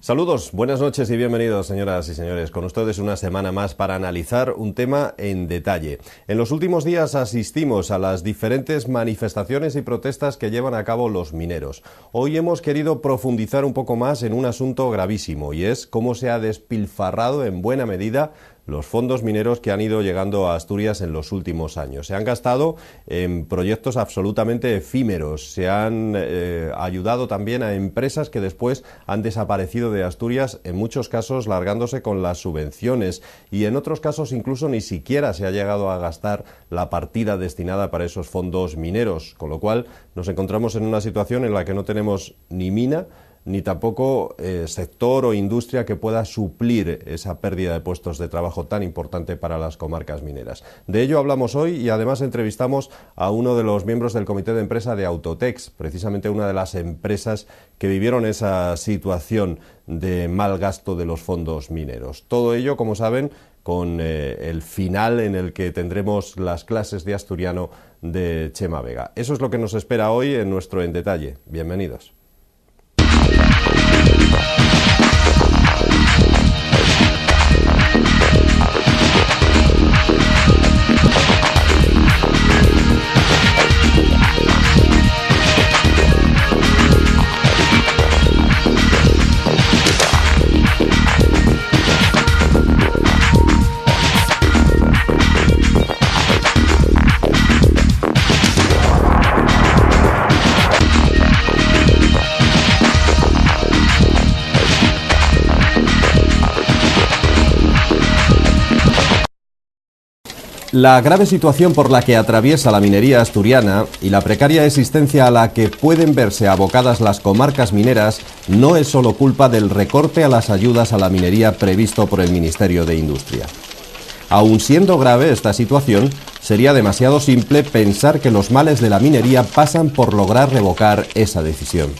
Saludos, buenas noches y bienvenidos, señoras y señores. Con ustedes una semana más para analizar un tema en detalle. En los últimos días asistimos a las diferentes manifestaciones y protestas que llevan a cabo los mineros. Hoy hemos querido profundizar un poco más en un asunto gravísimo, y es cómo se ha despilfarrado en buena medida los fondos mineros que han ido llegando a Asturias en los últimos años. Se han gastado en proyectos absolutamente efímeros, se han ayudado también a empresas que después han desaparecido de Asturias, en muchos casos largándose con las subvenciones, y en otros casos incluso ni siquiera se ha llegado a gastar la partida destinada para esos fondos mineros, con lo cual nos encontramos en una situación en la que no tenemos ni mina, ni tampoco sector o industria que pueda suplir esa pérdida de puestos de trabajo tan importante para las comarcas mineras. De ello hablamos hoy y además entrevistamos a uno de los miembros del comité de empresa de Autotex, precisamente una de las empresas que vivieron esa situación de mal gasto de los fondos mineros. Todo ello, como saben, con el final en el que tendremos las clases de asturiano de Chema Vega. Eso es lo que nos espera hoy en nuestro En Detalle. Bienvenidos. La grave situación por la que atraviesa la minería asturiana y la precaria existencia a la que pueden verse abocadas las comarcas mineras no es solo culpa del recorte a las ayudas a la minería previsto por el Ministerio de Industria. Aun siendo grave esta situación, sería demasiado simple pensar que los males de la minería pasan por lograr revocar esa decisión.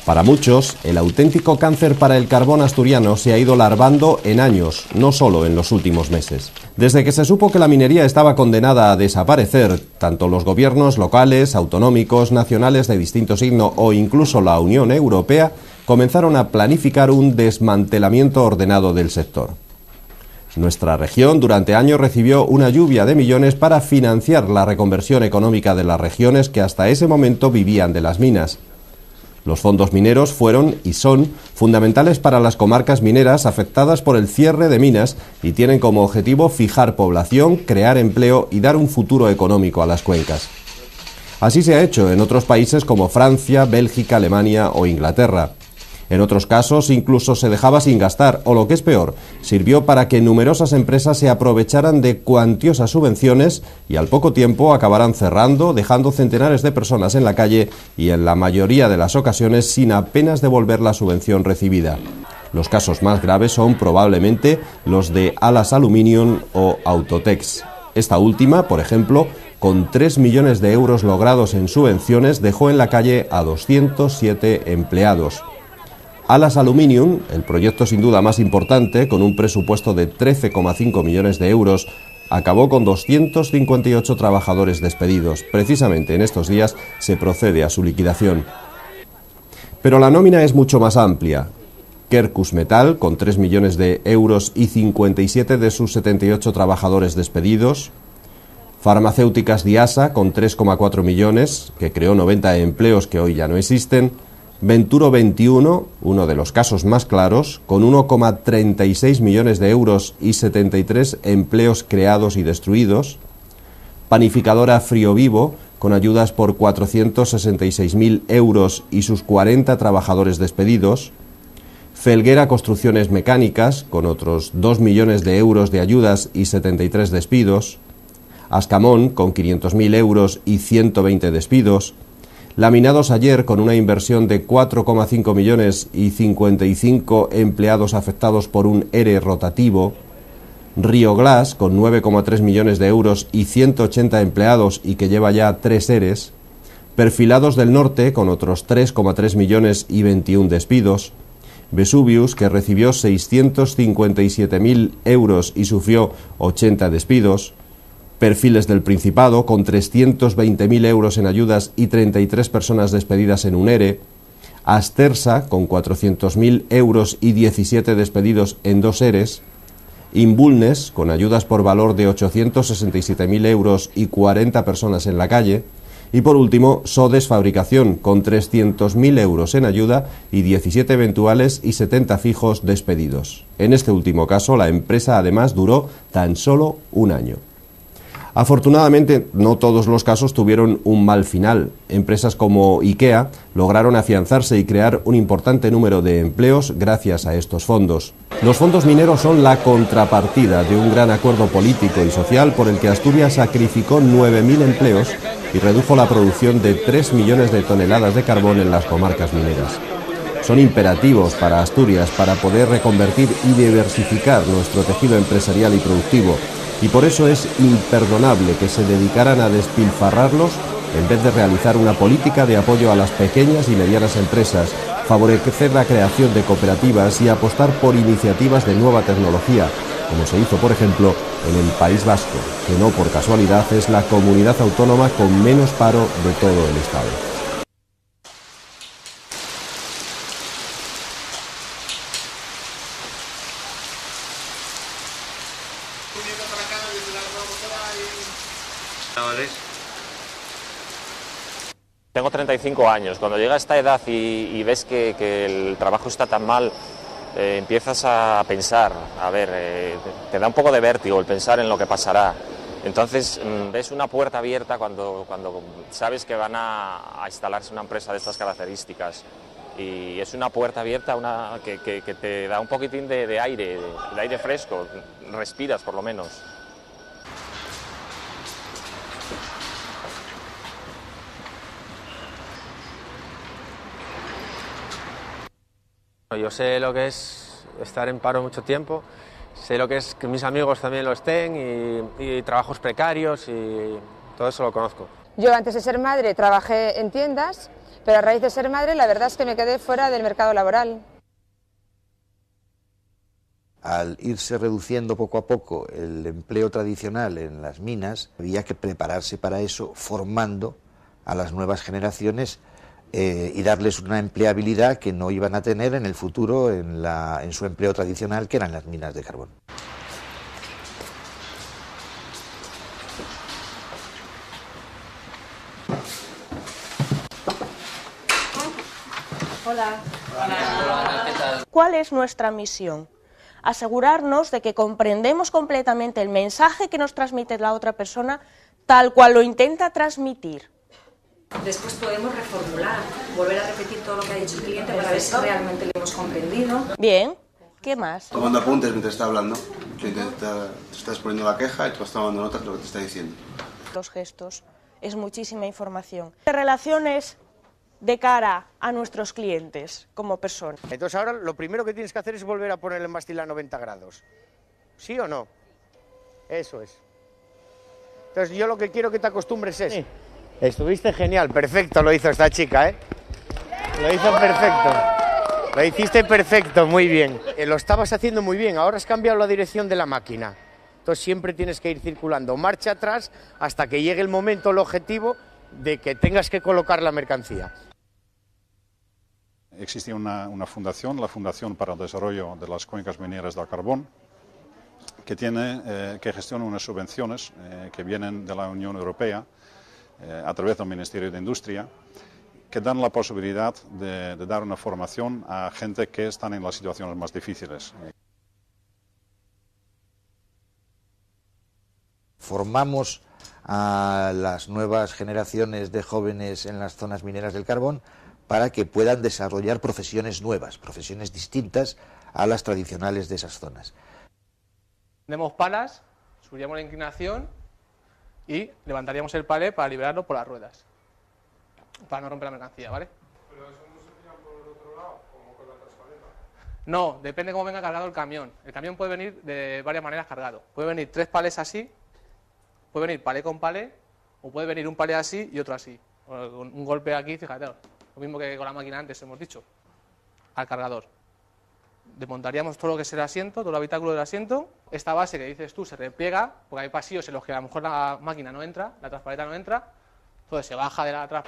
Para muchos, el auténtico cáncer para el carbón asturiano se ha ido larvando en años, no solo en los últimos meses. Desde que se supo que la minería estaba condenada a desaparecer, tanto los gobiernos locales, autonómicos, nacionales de distinto signo o incluso la Unión Europea comenzaron a planificar un desmantelamiento ordenado del sector. Nuestra región durante años recibió una lluvia de millones para financiar la reconversión económica de las regiones que hasta ese momento vivían de las minas. Los fondos mineros fueron y son fundamentales para las comarcas mineras afectadas por el cierre de minas y tienen como objetivo fijar población, crear empleo y dar un futuro económico a las cuencas. Así se ha hecho en otros países como Francia, Bélgica, Alemania o Inglaterra. En otros casos incluso se dejaba sin gastar, o lo que es peor, sirvió para que numerosas empresas se aprovecharan de cuantiosas subvenciones y al poco tiempo acabaran cerrando, dejando centenares de personas en la calle y en la mayoría de las ocasiones sin apenas devolver la subvención recibida. Los casos más graves son probablemente los de Alas Aluminium o Autotex. Esta última, por ejemplo, con 3 millones de euros logrados en subvenciones, dejó en la calle a 207 empleados. Alas Aluminium, el proyecto sin duda más importante, con un presupuesto de 13,5 millones de euros, acabó con 258 trabajadores despedidos. Precisamente en estos días se procede a su liquidación. Pero la nómina es mucho más amplia. Quercus Metal, con 3 millones de euros y 57 de sus 78 trabajadores despedidos. Farmacéuticas Diasa, con 3,4 millones, que creó 90 empleos que hoy ya no existen. Venturo 21, uno de los casos más claros, con 1,36 millones de euros y 73 empleos creados y destruidos. Panificadora Frío Vivo, con ayudas por 466.000 euros y sus 40 trabajadores despedidos. Felguera Construcciones Mecánicas, con otros 2 millones de euros de ayudas y 73 despidos. Ascamón, con 500.000 euros y 120 despidos. Laminados Ayer, con una inversión de 4,5 millones y 55 empleados afectados por un ERE rotativo. Río Glass, con 9,3 millones de euros y 180 empleados y que lleva ya 3 EREs. Perfilados del Norte, con otros 3,3 millones y 21 despidos. Vesuvius, que recibió 657.000 euros y sufrió 80 despidos. Perfiles del Principado, con 320.000 euros en ayudas y 33 personas despedidas en un ERE. Astersa, con 400.000 euros y 17 despedidos en 2 ERES, Invulnes, con ayudas por valor de 867.000 euros y 40 personas en la calle, y por último, Sodes Fabricación, con 300.000 euros en ayuda y 17 eventuales y 70 fijos despedidos. En este último caso, la empresa además duró tan solo un año. Afortunadamente, no todos los casos tuvieron un mal final. Empresas como IKEA lograron afianzarse y crear un importante número de empleos gracias a estos fondos. Los fondos mineros son la contrapartida de un gran acuerdo político y social por el que Asturias sacrificó 9.000 empleos y redujo la producción de 3 millones de toneladas de carbón en las comarcas mineras. Son imperativos para Asturias para poder reconvertir y diversificar nuestro tejido empresarial y productivo, y por eso es imperdonable que se dedicaran a despilfarrarlos en vez de realizar una política de apoyo a las pequeñas y medianas empresas, favorecer la creación de cooperativas y apostar por iniciativas de nueva tecnología, como se hizo, por ejemplo, en el País Vasco, que no por casualidad es la comunidad autónoma con menos paro de todo el Estado. Tengo 35 años. Cuando llega a esta edad y ves que el trabajo está tan mal, empiezas a pensar, te da un poco de vértigo el pensar en lo que pasará. Entonces ves una puerta abierta cuando sabes que van a instalarse una empresa de estas características. Y es una puerta abierta que te da un poquitín de aire fresco, respiras por lo menos. Yo sé lo que es estar en paro mucho tiempo, sé lo que es que mis amigos también lo estén y trabajos precarios y todo eso lo conozco. Yo antes de ser madre trabajé en tiendas, pero a raíz de ser madre la verdad es que me quedé fuera del mercado laboral. Al irse reduciendo poco a poco el empleo tradicional en las minas, había que prepararse para eso formando a las nuevas generaciones y darles una empleabilidad que no iban a tener en el futuro en su empleo tradicional, que eran las minas de carbón. Hola. Hola, ¿qué tal? ¿Cuál es nuestra misión? Asegurarnos de que comprendemos completamente el mensaje que nos transmite la otra persona tal cual lo intenta transmitir. Después podemos reformular, volver a repetir todo lo que ha dicho el cliente para ver si realmente lo hemos comprendido. Bien, ¿qué más? Tomando apuntes mientras está hablando, te estás poniendo la queja y tú vas tomando notas de lo que te está diciendo. Los gestos, es muchísima información. Relaciones de cara a nuestros clientes como personas. Entonces ahora lo primero que tienes que hacer es volver a poner el mástil a 90 grados. ¿Sí o no? Eso es. Entonces yo lo que quiero que te acostumbres es... Sí. Estuviste genial, perfecto lo hizo esta chica, ¿eh? Lo hizo perfecto. Lo hiciste perfecto, muy bien. Lo estabas haciendo muy bien, ahora has cambiado la dirección de la máquina. Entonces siempre tienes que ir circulando marcha atrás hasta que llegue el momento, el objetivo de que tengas que colocar la mercancía. Existe una fundación, la Fundación para el Desarrollo de las Cuencas Mineras del Carbón, que gestiona unas subvenciones que vienen de la Unión Europea a través del Ministerio de Industria, que dan la posibilidad de dar una formación a gente que están en las situaciones más difíciles. Formamos a las nuevas generaciones de jóvenes en las zonas mineras del carbón para que puedan desarrollar profesiones nuevas, profesiones distintas a las tradicionales de esas zonas. Tenemos palas, subiríamos la inclinación y levantaríamos el palé para liberarlo por las ruedas, para no romper la mercancía, ¿vale? ¿Pero eso no se tira por otro lado, como con la transparenta? No, depende cómo venga cargado el camión. El camión puede venir de varias maneras cargado. Puede venir 3 palés así, puede venir palé con palé, o puede venir un palé así y otro así. Con un golpe aquí, fíjate, lo mismo que con la máquina antes hemos dicho, al cargador. Desmontaríamos todo lo que es el asiento, todo el habitáculo del asiento. Esta base que dices tú se repliega, porque hay pasillos en los que a lo mejor la máquina no entra, la transparenta no entra, entonces se baja de la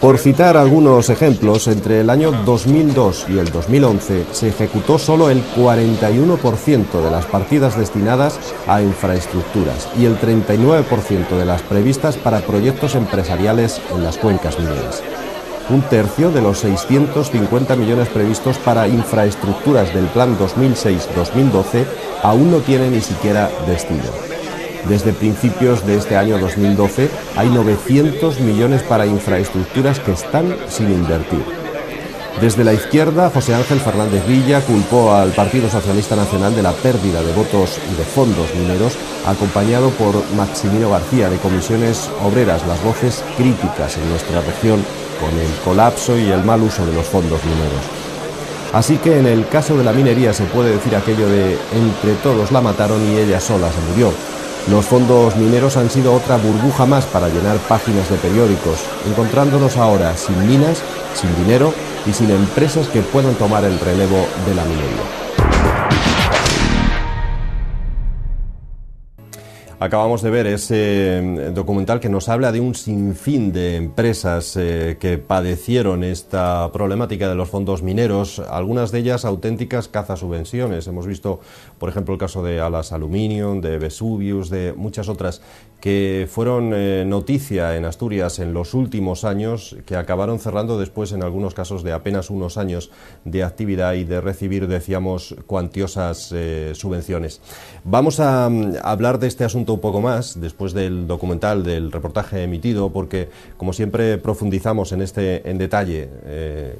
Por citar algunos ejemplos, entre el año 2002 y el 2011 se ejecutó solo el 41% de las partidas destinadas a infraestructuras y el 39% de las previstas para proyectos empresariales en las cuencas mineras. Un tercio de los 650 millones previstos para infraestructuras del Plan 2006-2012 aún no tiene ni siquiera destino. Desde principios de este año 2012 hay 900 millones para infraestructuras que están sin invertir. Desde la izquierda, José Ángel Fernández Villa culpó al Partido Socialista Nacional de la pérdida de votos y de fondos mineros, acompañado por Maximino García de Comisiones Obreras, las voces críticas en nuestra región con el colapso y el mal uso de los fondos mineros. Así que en el caso de la minería se puede decir aquello de entre todos la mataron y ella sola se murió. Los fondos mineros han sido otra burbuja más para llenar páginas de periódicos, encontrándonos ahora sin minas, sin dinero y sin empresas que puedan tomar el relevo de la minería. Acabamos de ver ese documental que nos habla de un sinfín de empresas que padecieron esta problemática de los fondos mineros, algunas de ellas auténticas cazasubvenciones. Hemos visto, por ejemplo, el caso de Alas Aluminium, de Vesuvius, de muchas otras que fueron noticia en Asturias en los últimos años, que acabaron cerrando después en algunos casos de apenas unos años de actividad y de recibir, decíamos, cuantiosas subvenciones. Vamos a hablar de este asunto un poco más después del documental, del reportaje emitido, porque como siempre profundizamos en detalle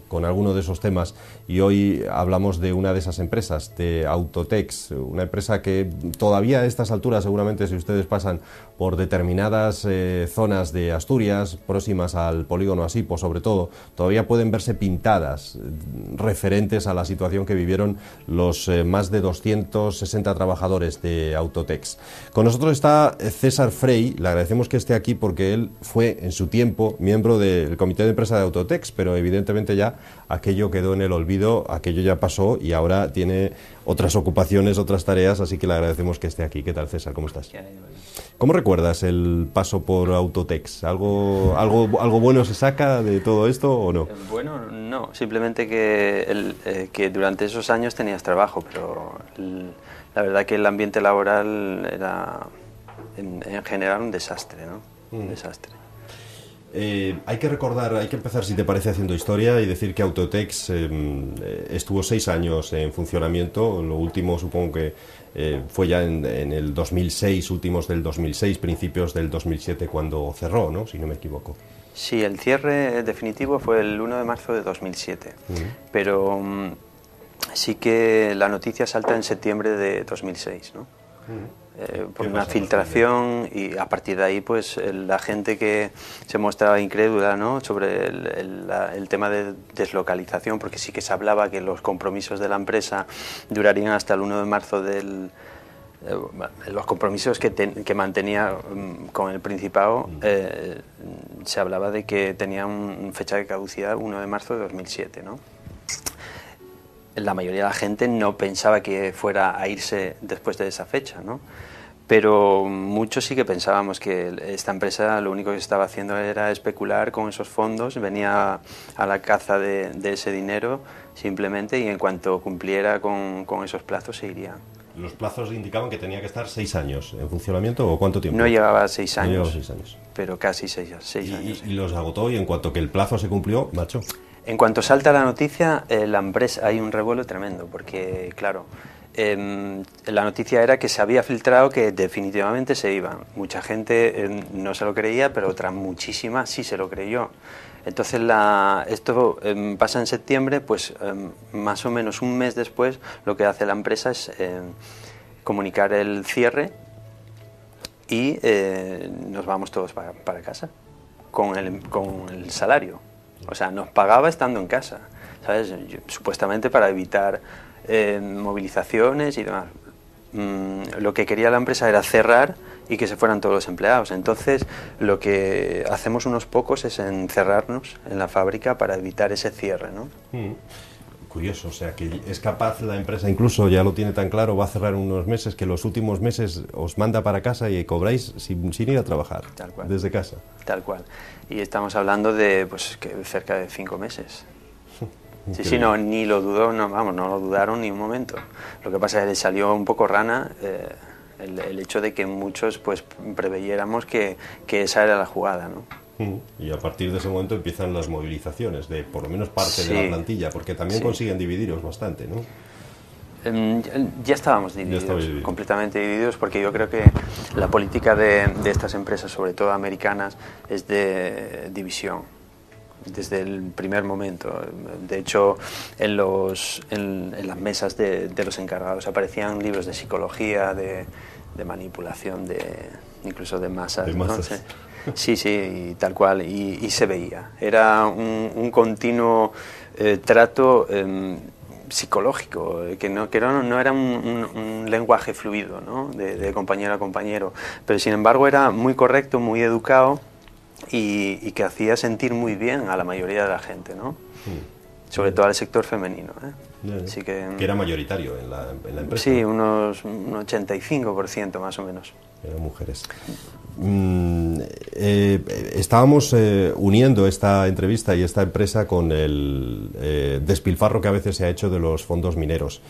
con alguno de esos temas, y hoy hablamos de una de esas empresas, de Autotex, una empresa que todavía a estas alturas, seguramente si ustedes pasan por determinadas zonas de Asturias, próximas al polígono Asipo sobre todo, todavía pueden verse pintadas referentes a la situación que vivieron los más de 260 trabajadores de Autotex. Con nosotros está César Frey, le agradecemos que esté aquí porque él fue en su tiempo miembro del comité de empresa de Autotex, pero evidentemente ya aquello quedó en el olvido, aquello ya pasó y ahora tiene otras ocupaciones, otras tareas, así que le agradecemos que esté aquí. ¿Qué tal, César? ¿Cómo estás? ¿Cómo recuerdas el paso por Autotex? ¿Algo bueno se saca de todo esto o no? Bueno, no, simplemente que durante esos años tenías trabajo, pero la verdad que el ambiente laboral era en general un desastre, ¿no? Un desastre. Hay que recordar, hay que empezar, si te parece, haciendo historia y decir que Autotex estuvo 6 años en funcionamiento. Lo último supongo que fue ya en el 2006, últimos del 2006, principios del 2007 cuando cerró, ¿no? Si no me equivoco. Sí, el cierre definitivo fue el 1 de marzo de 2007, pero sí que la noticia salta en septiembre de 2006, ¿no? Por una filtración, y a partir de ahí pues la gente que se mostraba incrédula, ¿no?, sobre el tema de deslocalización, porque sí que se hablaba que los compromisos de la empresa durarían hasta el 1 de marzo los compromisos que mantenía con el Principado, se hablaba de que tenían fecha de caducidad 1 de marzo de 2007, ¿no? La mayoría de la gente no pensaba que fuera a irse después de esa fecha, ¿no? Pero muchos sí que pensábamos que esta empresa lo único que estaba haciendo era especular con esos fondos, venía a la caza de ese dinero simplemente, y en cuanto cumpliera con esos plazos se iría. ¿Los plazos indicaban que tenía que estar 6 años en funcionamiento o cuánto tiempo? No llegaba a 6 años, no llegaba a 6 años, pero casi 6 años. Y los agotó, y en cuanto que el plazo se cumplió, marchó. En cuanto salta la noticia, la empresa, hay un revuelo tremendo, porque claro, la noticia era que se había filtrado que definitivamente se iban. Mucha gente no se lo creía, pero otra muchísima sí se lo creyó. Entonces esto pasa en septiembre, pues más o menos un mes después lo que hace la empresa es comunicar el cierre y nos vamos todos para casa con el salario. O sea, nos pagaba estando en casa, ¿sabes? Supuestamente para evitar movilizaciones y demás. Lo que quería la empresa era cerrar y que se fueran todos los empleados. Entonces, lo que hacemos unos pocos es encerrarnos en la fábrica para evitar ese cierre, ¿no? Curioso, o sea, que es capaz la empresa, incluso ya lo tiene tan claro, va a cerrar unos meses, que los últimos meses os manda para casa y cobráis sin ir a trabajar, tal cual, desde casa. Tal cual. Y estamos hablando de pues que cerca de 5 meses. Sí, no, ni lo dudó, no lo dudaron ni un momento. Lo que pasa es que le salió un poco rana el hecho de que muchos pues preveyéramos que esa era la jugada, ¿no? Y a partir de ese momento empiezan las movilizaciones de por lo menos parte de la plantilla, porque también consiguen dividiros bastante, ¿no? Ya estábamos divididos, completamente divididos, porque yo creo que la política de estas empresas, sobre todo americanas, es de división desde el primer momento. De hecho, en las mesas de los encargados aparecían libros de psicología, de manipulación, incluso de masas. ¿no? Sí, y tal cual, y se veía. Era un continuo trato psicológico, que no era un lenguaje fluido, ¿no? de compañero a compañero, pero sin embargo era muy correcto, muy educado y que hacía sentir muy bien a la mayoría de la gente, ¿no? Sobre todo al sector femenino. Así que era mayoritario en la empresa. Sí, un 85% más o menos. Eran mujeres. Estábamos uniendo esta entrevista y esta empresa con el despilfarro que a veces se ha hecho de los fondos mineros.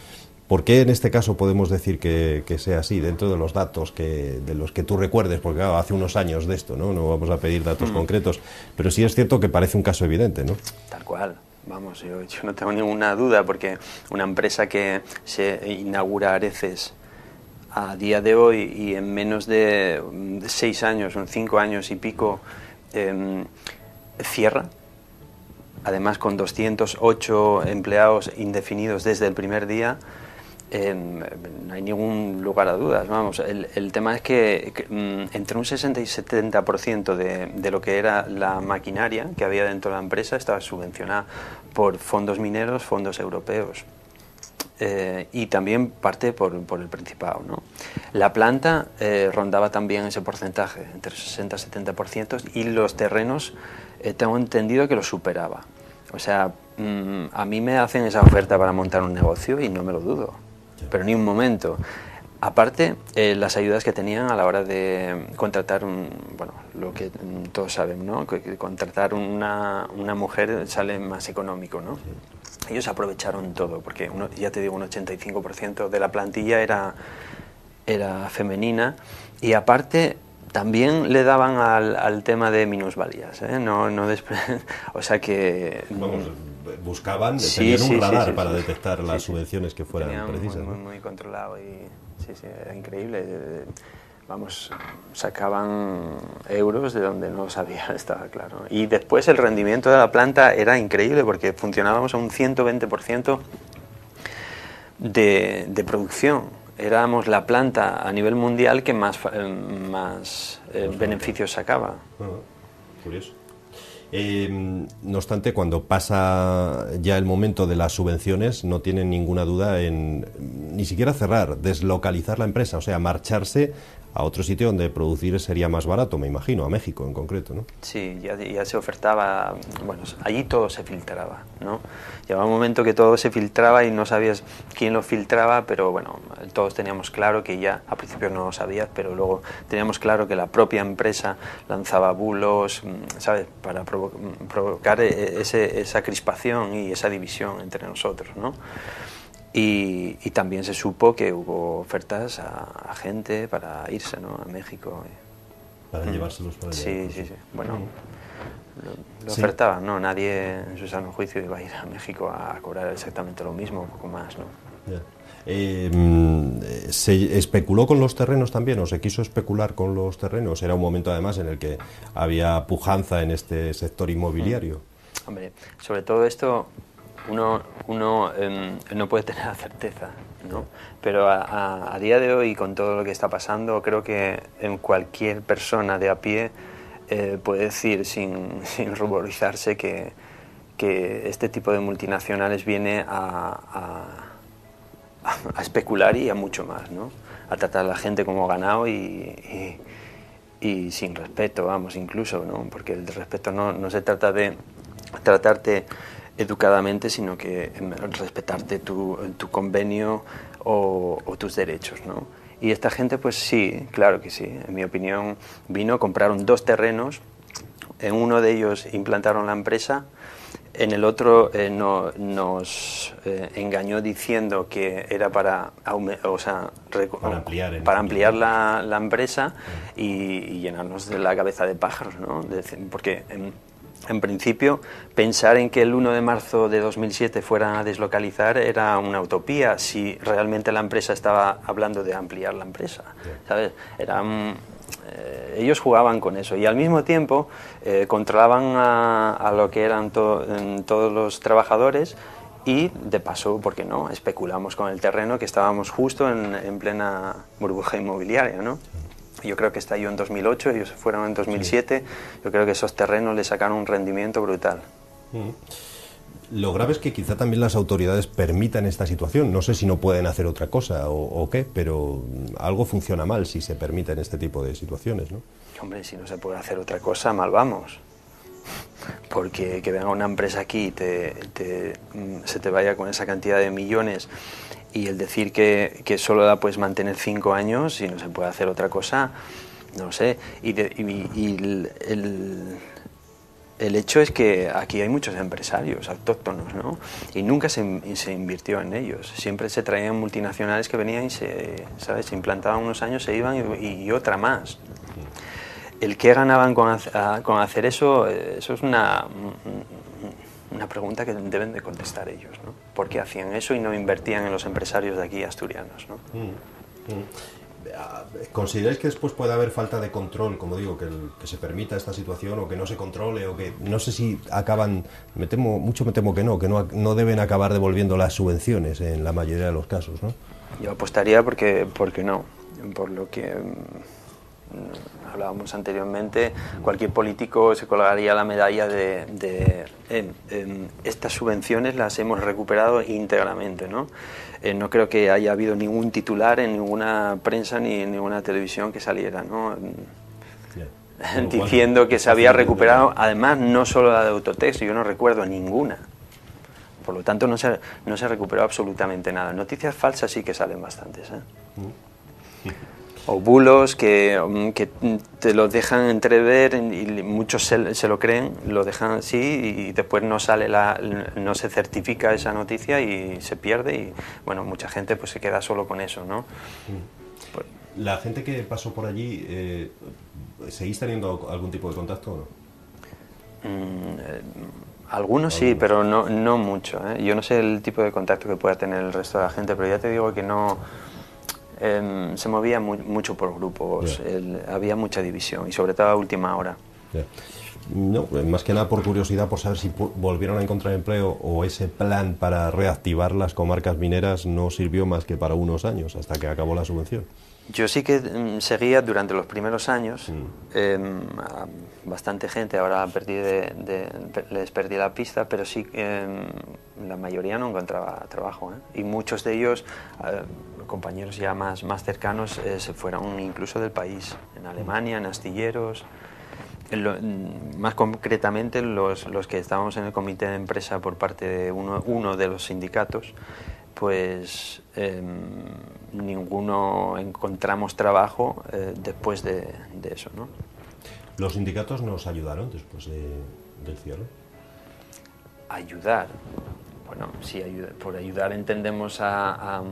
¿Por qué en este caso podemos decir que sea así, dentro de los datos de los que tú recuerdes? Porque claro, hace unos años de esto, ¿no? No vamos a pedir datos concretos, pero sí es cierto que parece un caso evidente, ¿no? Tal cual. Vamos, yo no tengo ninguna duda, porque una empresa que se inaugura Areces a día de hoy y en menos de 6 años, 5 años y pico, cierra, además con 208 empleados indefinidos desde el primer día, no hay ningún lugar a dudas. Vamos, el tema es que entre un 60 y 70% de lo que era la maquinaria que había dentro de la empresa estaba subvencionada por fondos mineros, fondos europeos. Y también parte por el Principado, ¿no? La planta rondaba también ese porcentaje, entre 60 y 70%, y los terrenos tengo entendido que lo superaba. O sea, a mí me hacen esa oferta para montar un negocio y no me lo dudo, pero ni un momento. Aparte, las ayudas que tenían a la hora de contratar lo que todos saben, ¿no? Que contratar una mujer sale más económico, ¿no? Ellos aprovecharon todo, porque ya te digo, un 85% de la plantilla era femenina, y aparte también le daban al tema de minusvalías, ¿eh? O sea que... Vamos, buscaban, tenían un radar para detectar las subvenciones que fueran precisas. Muy controlado y era increíble. Vamos, sacaban euros de donde no sabía, estaba claro. Y después el rendimiento de la planta era increíble, porque funcionábamos a un 120% de producción. Éramos la planta a nivel mundial que más beneficios sacaba. Curioso. No obstante, cuando pasa ya el momento de las subvenciones, no tienen ninguna duda en ni siquiera cerrar, deslocalizar la empresa, o sea, marcharse a otro sitio donde producir sería más barato, me imagino, a México en concreto, ¿no? Sí, ya se ofertaba, bueno, allí todo se filtraba, ¿no? Llegaba un momento que todo se filtraba y no sabías quién lo filtraba, pero bueno, todos teníamos claro que ya, al principio no lo sabías, pero luego teníamos claro que la propia empresa lanzaba bulos, ¿sabes?, para provocar esa crispación y esa división entre nosotros, ¿no? Y también se supo que hubo ofertas a gente para irse, ¿no?, a México. Para llevárselos para allá. Sí. Bueno, lo ofertaban, ¿no? Nadie en su sano juicio iba a ir a México a cobrar exactamente lo mismo, un poco más, ¿no? ¿Se especuló con los terrenos también, o se quiso especular con los terrenos? Era un momento además en el que había pujanza en este sector inmobiliario. Hombre, sobre todo esto uno no puede tener la certeza, ¿no? Pero a día de hoy, con todo lo que está pasando, creo que en cualquier persona de a pie puede decir sin ruborizarse que este tipo de multinacionales viene a especular y a mucho más, ¿no? A tratar a la gente como ganado y sin respeto, vamos, incluso, ¿no? Porque el respeto no se trata de tratarte educadamente, sino que respetarte tu convenio o tus derechos, ¿no? Y esta gente, pues sí, claro que sí. En mi opinión, compraron 2 terrenos, en uno de ellos implantaron la empresa, en el otro nos engañó diciendo que era para ampliar la empresa y llenarnos de la cabeza de pájaros, ¿no? Porque en principio pensar en que el 1 de marzo de 2007 fuera a deslocalizar era una utopía si realmente la empresa estaba hablando de ampliar la empresa, ¿sabes? Ellos jugaban con eso y al mismo tiempo controlaban a lo que eran todos los trabajadores y de paso, ¿por qué no?, especulamos con el terreno, que estábamos justo en plena burbuja inmobiliaria, ¿no? Yo creo que estalló en 2008, ellos se fueron en 2007, yo creo que esos terrenos le sacaron un rendimiento brutal. Lo grave es que quizá también las autoridades permitan esta situación. No sé si no pueden hacer otra cosa o qué, pero algo funciona mal si se permiten este tipo de situaciones, ¿no? Hombre, si no se puede hacer otra cosa, mal vamos. Porque que venga una empresa aquí y se te vaya con esa cantidad de millones y el decir que solo la puedes mantener 5 años y no se puede hacer otra cosa, no lo sé. El hecho es que aquí hay muchos empresarios autóctonos, ¿no? Y nunca se invirtió en ellos. Siempre se traían multinacionales que venían y se implantaban unos años, se iban y otra más. El qué ganaban con hacer eso, eso es una pregunta que deben de contestar ellos, ¿no? ¿Por qué hacían eso y no invertían en los empresarios de aquí asturianos, ¿no? ¿Consideráis que después puede haber falta de control, como digo, que se permita esta situación o que no se controle o que no sé si acaban, me temo que no deben acabar devolviendo las subvenciones en la mayoría de los casos, ¿no? Yo apostaría porque no, por lo que hablábamos anteriormente, cualquier político se colgaría la medalla de estas subvenciones las hemos recuperado íntegramente, ¿no? No creo que haya habido ningún titular en ninguna prensa ni en ninguna televisión que saliera, ¿no? Diciendo que se había recuperado, además no solo la de Autotex, yo no recuerdo ninguna. Por lo tanto no se recuperó absolutamente nada. Noticias falsas sí que salen bastantes, ¿eh? O bulos que te lo dejan entrever y muchos se lo creen, lo dejan así y después no se certifica esa noticia y se pierde y bueno, mucha gente pues se queda solo con eso, ¿no? Pues, la gente que pasó por allí, ¿seguís teniendo algún tipo de contacto o no? Algunos sí, pero no mucho, ¿eh? Yo no sé el tipo de contacto que pueda tener el resto de la gente, pero ya te digo que no. Se movía mucho por grupos, había mucha división y sobre todo a última hora. No, más que nada por curiosidad, por saber si volvieron a encontrar empleo o ese plan para reactivar las comarcas mineras no sirvió más que para unos años, hasta que acabó la subvención. Yo sí que seguía durante los primeros años, bastante gente, ahora les perdí la pista, pero sí la mayoría no encontraba trabajo, ¿eh? Y muchos de ellos, compañeros ya más cercanos, se fueron incluso del país, en Alemania, en astilleros. Más concretamente los que estábamos en el comité de empresa por parte de uno de los sindicatos, pues ninguno encontramos trabajo después de eso, ¿no? ¿Los sindicatos nos ayudaron después del cierre? Ayudar, bueno, sí, por ayudar entendemos a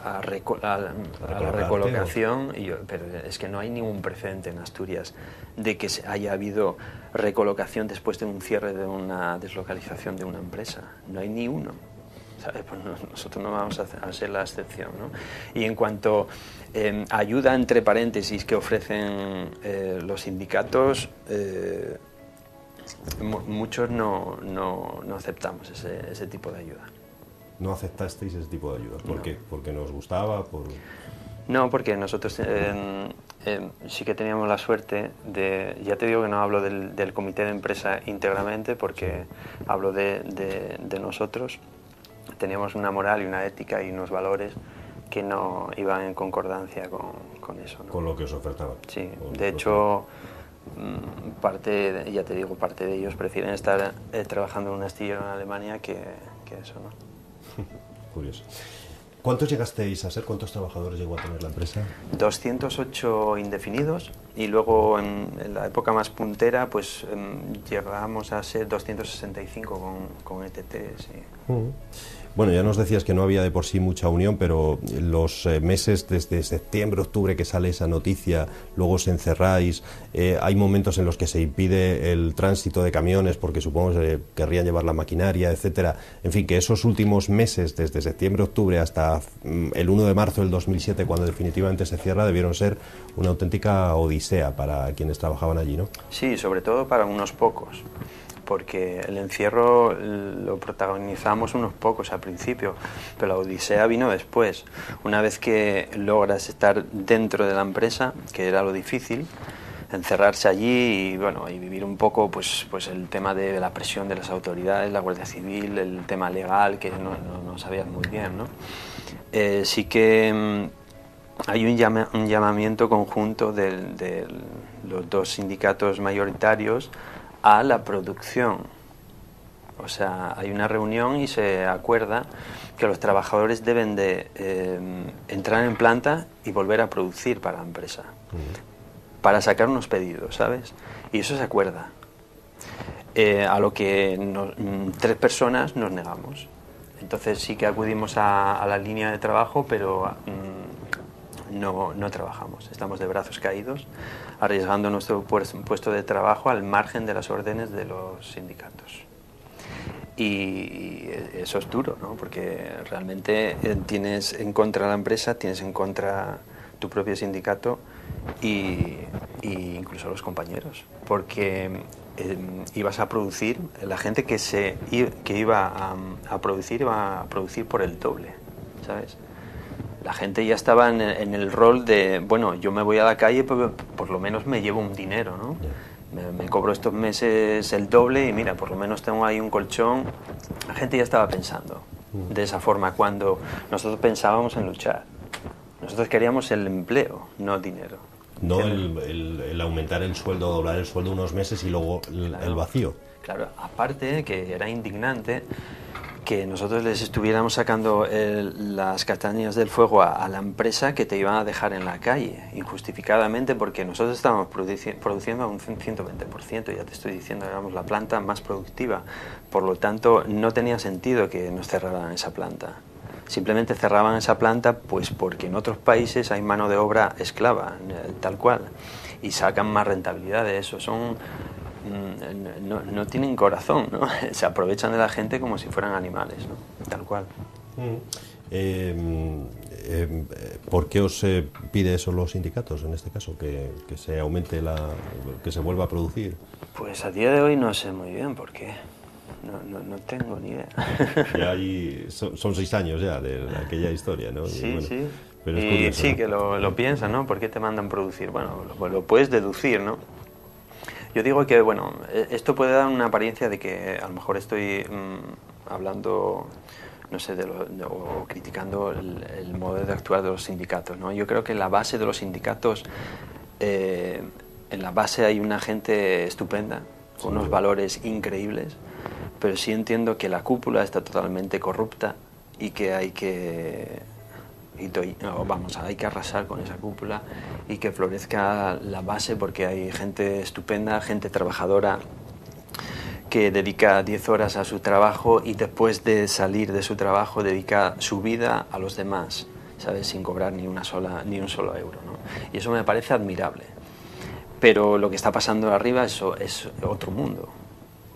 la recolocación, pero es que no hay ningún precedente en Asturias de que haya habido recolocación después de un cierre de una deslocalización de una empresa. No hay ni uno, ¿sabes? Pues nosotros no vamos a ser la excepción, ¿no? Y en cuanto a ayuda entre paréntesis que ofrecen los sindicatos, muchos no aceptamos ese tipo de ayuda. ¿No aceptasteis ese tipo de ayuda? ¿Por qué? ¿Porque nos gustaba? No, porque nosotros sí que teníamos la suerte de... Ya te digo que no hablo del comité de empresa íntegramente, porque hablo de nosotros. Teníamos una moral y una ética y unos valores que no iban en concordancia con eso, ¿no? Con lo que os ofertaban. Sí, de hecho, ya te digo, parte de ellos prefieren estar trabajando en un astillero en Alemania que eso, ¿no? Curioso. ¿Cuántos llegasteis a ser? ¿Cuántos trabajadores llegó a tener la empresa? 208 indefinidos y luego en la época más puntera pues llegamos a ser 265 con ETT, sí. Bueno, ya nos decías que no había de por sí mucha unión, pero los meses desde septiembre, octubre que sale esa noticia, luego os encerráis, hay momentos en los que se impide el tránsito de camiones porque supongo que querrían llevar la maquinaria, etcétera. En fin, que esos últimos meses, desde septiembre, octubre hasta el 1 de marzo del 2007, cuando definitivamente se cierra, debieron ser una auténtica odisea para quienes trabajaban allí, ¿no? Sí, sobre todo para unos pocos, porque el encierro lo protagonizamos unos pocos al principio, pero la odisea vino después. Una vez que logras estar dentro de la empresa, que era lo difícil, encerrarse allí y bueno, y vivir un poco pues el tema de la presión de las autoridades, la Guardia Civil, el tema legal, que no sabías muy bien, ¿no? Sí que hay un llamamiento conjunto de los dos sindicatos mayoritarios a la producción. O sea, hay una reunión y se acuerda que los trabajadores deben de entrar en planta y volver a producir para la empresa, para sacar unos pedidos, ¿sabes? Y eso se acuerda. A lo que 3 personas nos negamos. Entonces sí que acudimos a la línea de trabajo, pero no trabajamos. Estamos de brazos caídos, arriesgando nuestro puesto de trabajo al margen de las órdenes de los sindicatos. Y eso es duro, ¿no? Porque realmente tienes en contra la empresa, tienes en contra tu propio sindicato y incluso los compañeros, porque ibas a producir, la gente que iba a producir por el doble, ¿sabes? La gente ya estaba en el rol de, bueno, yo me voy a la calle, pero por lo menos me llevo un dinero, ¿no? Me cobro estos meses el doble y mira, por lo menos tengo ahí un colchón. La gente ya estaba pensando de esa forma cuando nosotros pensábamos en luchar. Nosotros queríamos el empleo, no dinero. No el aumentar el sueldo, doblar el sueldo unos meses y luego el vacío. Claro, aparte que era indignante que nosotros les estuviéramos sacando las castañas del fuego a la empresa que te iban a dejar en la calle, injustificadamente, porque nosotros estábamos produciendo a un 120%, ya te estoy diciendo, éramos la planta más productiva. Por lo tanto, no tenía sentido que nos cerraran esa planta. Simplemente cerraban esa planta pues porque en otros países hay mano de obra esclava, tal cual, y sacan más rentabilidad de eso. No tienen corazón, ¿no? Se aprovechan de la gente como si fueran animales, ¿no? Tal cual. ¿Por qué os pide eso los sindicatos en este caso? Que se aumente que se vuelva a producir. Pues a día de hoy no sé muy bien por qué. No tengo ni idea. Ya son 6 años ya de aquella historia, ¿no? Sí, bueno, sí. Pero es curioso, sí, ¿no? que lo piensan, ¿no? ¿Por qué te mandan producir? Bueno, lo puedes deducir, ¿no? Yo digo que, bueno, esto puede dar una apariencia de que a lo mejor estoy hablando, no sé, o criticando el modo de actuar de los sindicatos, ¿no? Yo creo que en la base de los sindicatos, en la base hay una gente estupenda, con unos valores increíbles, pero sí entiendo que la cúpula está totalmente corrupta y que hay que arrasar con esa cúpula y que florezca la base, porque hay gente estupenda, gente trabajadora que dedica 10 horas a su trabajo y después de salir de su trabajo dedica su vida a los demás, ¿sabes? Sin cobrar ni un solo euro, ¿no? Y eso me parece admirable. Pero lo que está pasando arriba es otro mundo.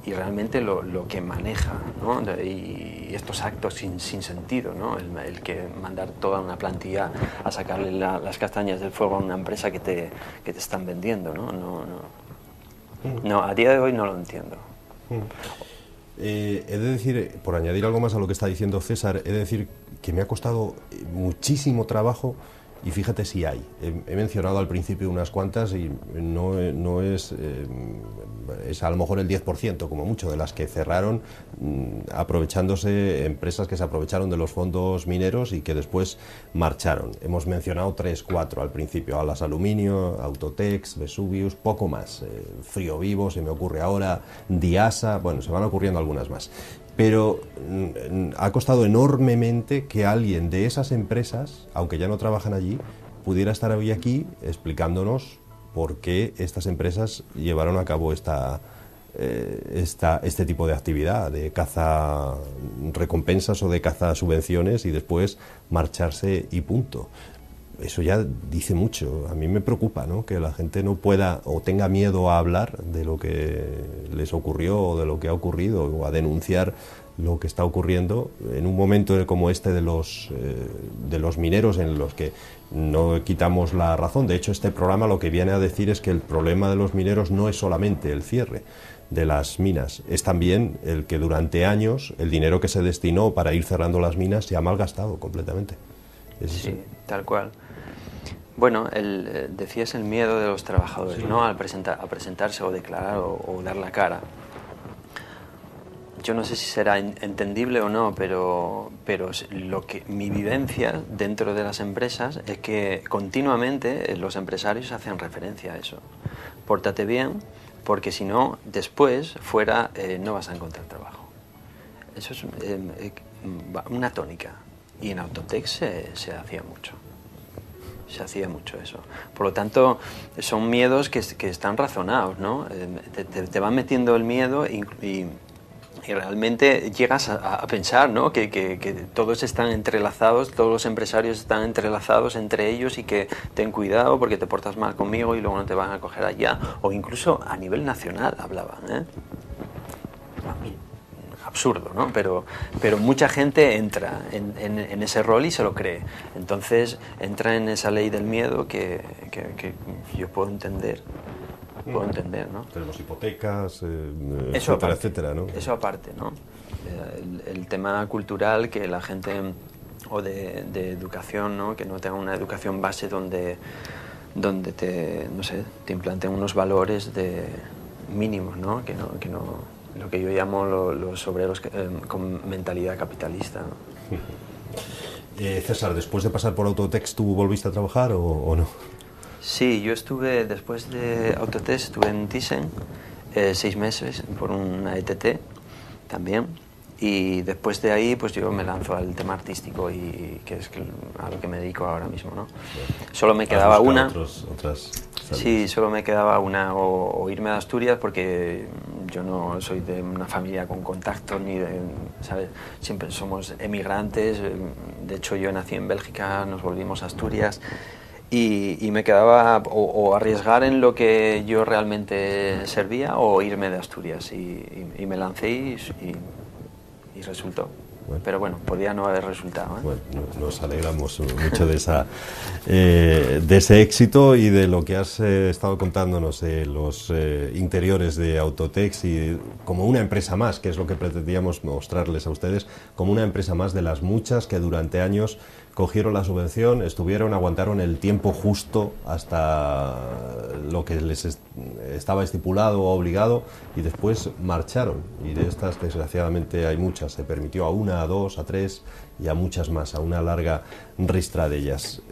Y realmente lo que maneja, ¿no? Y estos actos sin sentido, ¿no? El que mandar toda una plantilla a sacarle las castañas del fuego a una empresa que te están vendiendo, ¿no? No, a día de hoy no lo entiendo. He de decir, por añadir algo más a lo que está diciendo César, he de decir que me ha costado muchísimo trabajo Y fíjate si hay. He mencionado al principio unas cuantas y no es a lo mejor el 10% como mucho de las que cerraron, aprovechándose, empresas que se aprovecharon de los fondos mineros y que después marcharon. Hemos mencionado 3, 4 al principio: Alas Aluminio, Autotex, Vesuvius, poco más. Frío Vivo, se me ocurre ahora, Diasa, bueno, se van ocurriendo algunas más. Pero ha costado enormemente que alguien de esas empresas, aunque ya no trabajan allí, pudiera estar hoy aquí explicándonos por qué estas empresas llevaron a cabo este tipo de actividad, de caza recompensas o de caza subvenciones y después marcharse y punto. Eso ya dice mucho. A mí me preocupa, ¿no?, que la gente no pueda o tenga miedo a hablar de lo que les ocurrió o de lo que ha ocurrido, o a denunciar lo que está ocurriendo en un momento como este de los mineros, en los que no quitamos la razón. De hecho, este programa lo que viene a decir es que el problema de los mineros no es solamente el cierre de las minas, es también el que durante años el dinero que se destinó para ir cerrando las minas se ha malgastado completamente. Sí, tal cual. Bueno, decías el miedo de los trabajadores, sí, ¿no?, a presentarse o declarar o dar la cara. Yo no sé si será entendible o no, pero mi vivencia dentro de las empresas es que continuamente los empresarios hacen referencia a eso. Pórtate bien, porque si no, después, fuera, no vas a encontrar trabajo. Eso es una tónica. Y en Autotex se hacía mucho. Se hacía mucho eso. Por lo tanto, son miedos que están razonados, ¿no? Te van metiendo el miedo y realmente llegas a pensar, ¿no?, que todos están entrelazados, todos los empresarios están entrelazados entre ellos, y que ten cuidado porque te portas mal conmigo y luego no te van a coger allá. O incluso a nivel nacional hablaban, ¿eh? Absurdo, ¿no? Pero mucha gente entra en ese rol y se lo cree. Entonces entra en esa ley del miedo que yo puedo entender. ¿No? Tenemos hipotecas, eso etcétera, aparte, etcétera, ¿no? Eso aparte, ¿no? El tema cultural, que la gente, o de educación, ¿no?, que no tenga una educación base donde te implanten unos valores mínimos, ¿no? Que no lo que yo llamo los obreros con mentalidad capitalista, ¿no? César, después de pasar por Autotex, ¿tú volviste a trabajar o no? Sí, yo estuve, después de Autotex, estuve en Thyssen 6 meses por una ETT también, y después de ahí pues yo me lanzo al tema artístico, y que es a lo que me dedico ahora mismo, ¿no? Solo me quedaba una. Sí, solo me quedaba una, o irme a Asturias, porque yo no soy de una familia con contactos ni de, ¿sabes? Siempre somos emigrantes. De hecho, yo nací en Bélgica, nos volvimos a Asturias. Y me quedaba o arriesgar en lo que yo realmente servía, o irme de Asturias, y me lancé y resultó. Bueno. Pero bueno, podía no haber resultado, ¿eh? Bueno, nos alegramos mucho de ese éxito y de lo que has estado contándonos, los interiores de Autotex, y como una empresa más, que es lo que pretendíamos mostrarles a ustedes, como una empresa más de las muchas que durante años cogieron la subvención, aguantaron el tiempo justo hasta lo que les estaba estipulado o obligado, y después marcharon. Y de estas, desgraciadamente, hay muchas. Se permitió a una, a dos, a tres y a muchas más, a una larga ristra de ellas.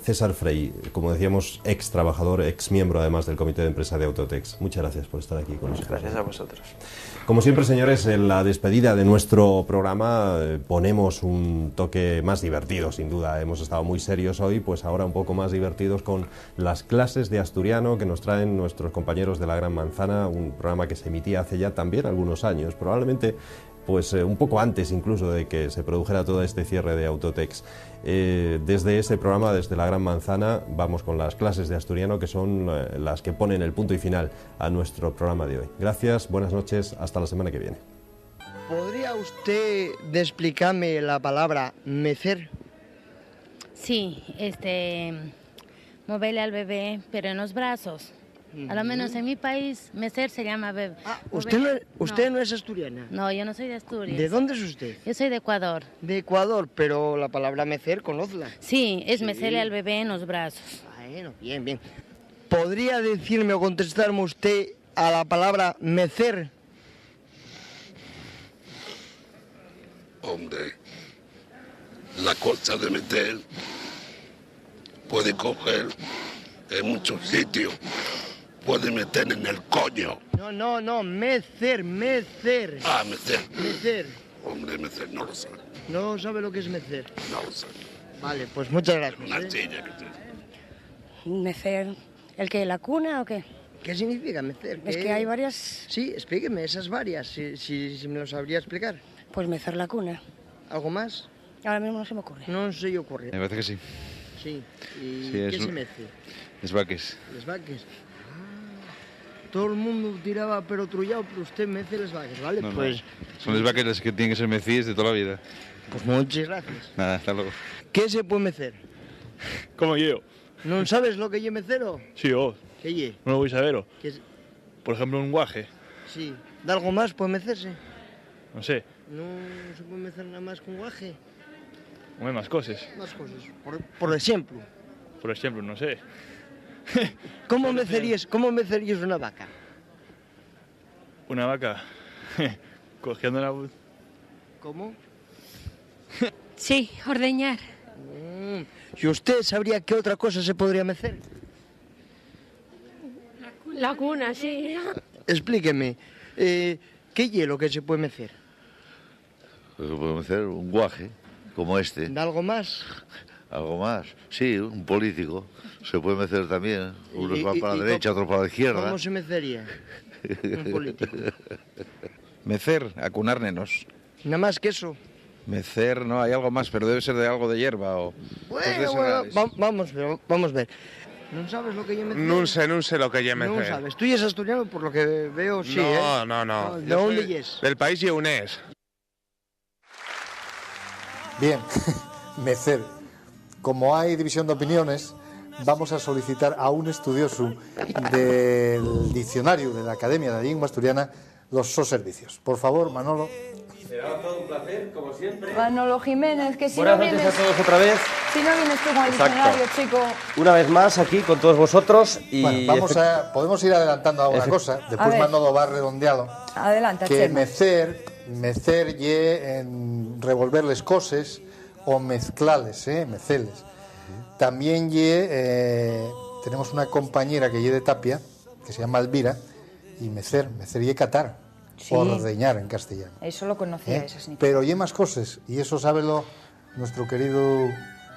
César Frey, como decíamos, ex trabajador, ex miembro además del comité de empresa de Autotex. Muchas gracias por estar aquí con nosotros. Gracias a vosotros. Como siempre, señores, en la despedida de nuestro programa ponemos un toque más divertido, sin duda. Hemos estado muy serios hoy, pues ahora un poco más divertidos con las clases de asturiano que nos traen nuestros compañeros de La Gran Manzana, un programa que se emitía hace ya también algunos años, probablemente pues un poco antes incluso de que se produjera todo este cierre de Autotex. Desde ese programa, desde La Gran Manzana, vamos con las clases de asturiano, que son las que ponen el punto y final a nuestro programa de hoy. Gracias, buenas noches, hasta la semana que viene. ¿Podría usted explicarme la palabra mecer? Sí, moverle al bebé, pero en los brazos, A lo menos en mi país, mecer se llama beber. ¿Usted no es asturiana? No, yo no soy de Asturias. ¿De dónde es usted? Yo soy de Ecuador. De Ecuador, pero la palabra mecer, conozla. Sí, es mecerle al bebé en los brazos. Bueno, bien, bien. ¿Podría decirme o contestarme usted a la palabra mecer? Hombre, la cosa de meter puede coger en muchos sitios. Puede meter en el coño. No, mecer. Ah, mecer. Mecer. Hombre, mecer no lo sé. ¿No sabe lo que es mecer? No lo sé. Vale, pues muchas gracias. Una silla que te... ¿Mecer? ¿El qué? ¿La cuna o qué? ¿Qué significa mecer? Es que hay varias... Sí, explíqueme esas varias, si me lo sabría explicar. Pues mecer la cuna. ¿Algo más? Ahora mismo no se me ocurre. No se le ocurre. Me parece que sí. Sí. ¿Y Sí, qué se mece? Les vaques. Les vaques. Todo el mundo tiraba pero trullado, pero usted mece les vaques, ¿vale? No, pues... no. Son les vaques las que tienen que ser mecidas de toda la vida. Pues muchas gracias. Nada, hasta luego. ¿Qué se puede mecer? ¿Cómo yo? ¿No sabes lo que yo mecero? Sí, yo. ¿Qué ye? No lo voy a saber. ¿Qué es? Por ejemplo, un guaje. Sí. ¿De algo más puede mecerse? No sé. ¿No se puede mecer nada más con guaje? No hay más cosas. Más cosas. Por ejemplo. Por ejemplo, no sé. ¿Cómo mecerías una vaca? Una vaca. Cogiendo la... ¿Cómo? Sí, ordeñar. ¿Y usted sabría qué otra cosa se podría mecer? La cuna, sí. Explíqueme, ¿qué hielo que se puede mecer? Podemos hacer un guaje, como este. ¿De algo más? ¿Algo más? Sí, un político. Se puede mecer también. Unos van para la derecha, otros para la izquierda. ¿Cómo se mecería un político? Mecer, acunar nenos. Nada más que eso. Mecer, no, hay algo más, pero debe ser de algo de hierba o... Bueno, vamos a ver. ¿No sabes lo que yo mecer? No sé lo que yo mecer. No sabes. Tú ya eres asturiano, por lo que veo, sí, No. ¿De dónde es? Del país lleonés. Bien, mecer. Como hay división de opiniones, vamos a solicitar a un estudioso del diccionario de la Academia de la Lengua Asturiana los servicios. Por favor, Manolo. Será todo un placer, como siempre. Manolo Jiménez, que si Buenas no noches vienes... a todos otra vez. Si no vienes tú con el Exacto. diccionario, chico... Una vez más aquí con todos vosotros y... Bueno, podemos ir adelantando a una cosa, después Manolo va redondeado. Adelanta, Que Chema. mecer ye en revolver les cosas o mezclales, meceles. También tenemos una compañera que ye de Tapia, que se llama Elvira, y mecer ye catar. Sí. Ordeñar en castellano. Eso lo conocía, esa significación. Pero hay más cosas, y eso sábelo nuestro querido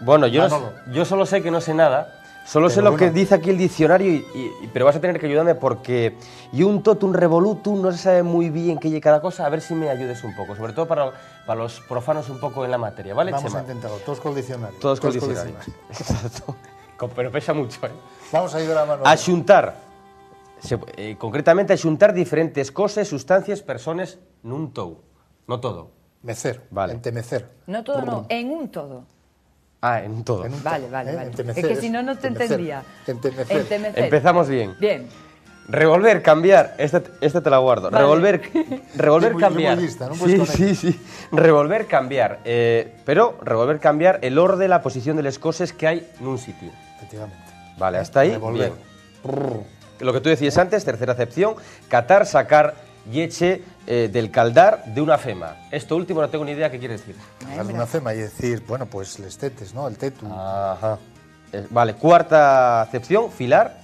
Bueno, Manolo. yo solo sé que no sé nada, solo sé Pero lo que bueno. dice aquí el diccionario, pero vas a tener que ayudarme porque y un totum revolutum no se sabe muy bien qué es cada cosa, a ver si me ayudes un poco, sobre todo para los profanos un poco en la materia, ¿vale, Vamos Chema? a intentarlo, todos con el diccionario. Todos con el diccionario. Exacto. Pero pesa mucho, ¿eh? Vamos a ayudar a Manolo. Axuntar. Concretamente, axuntar diferentes cosas, sustancias, personas, nun tou. No todo. Mecer, Vale. entemecer. No todo, no, en un todo. Ah, en un todo. Vale. Entemecer, Es que si no, no te entendía. Entemecer. Empezamos bien. Bien. Revolver, cambiar. Este te la guardo. Vale. Revolver, Muy cambiar. lista, no puedes con Sí. Revolver, cambiar. Pero revolver, cambiar el orden, la posición de las cosas que hay en un sitio. Efectivamente. Vale, hasta ahí. Revolver. Bien. Lo que tú decías antes, tercera acepción, catar, sacar yeche del caldar de una fema. Esto último no tengo ni idea qué quiere decir. Darle una fema y decir, bueno, pues les tetes, ¿no? El tetu. Ajá. Vale, cuarta acepción, filar.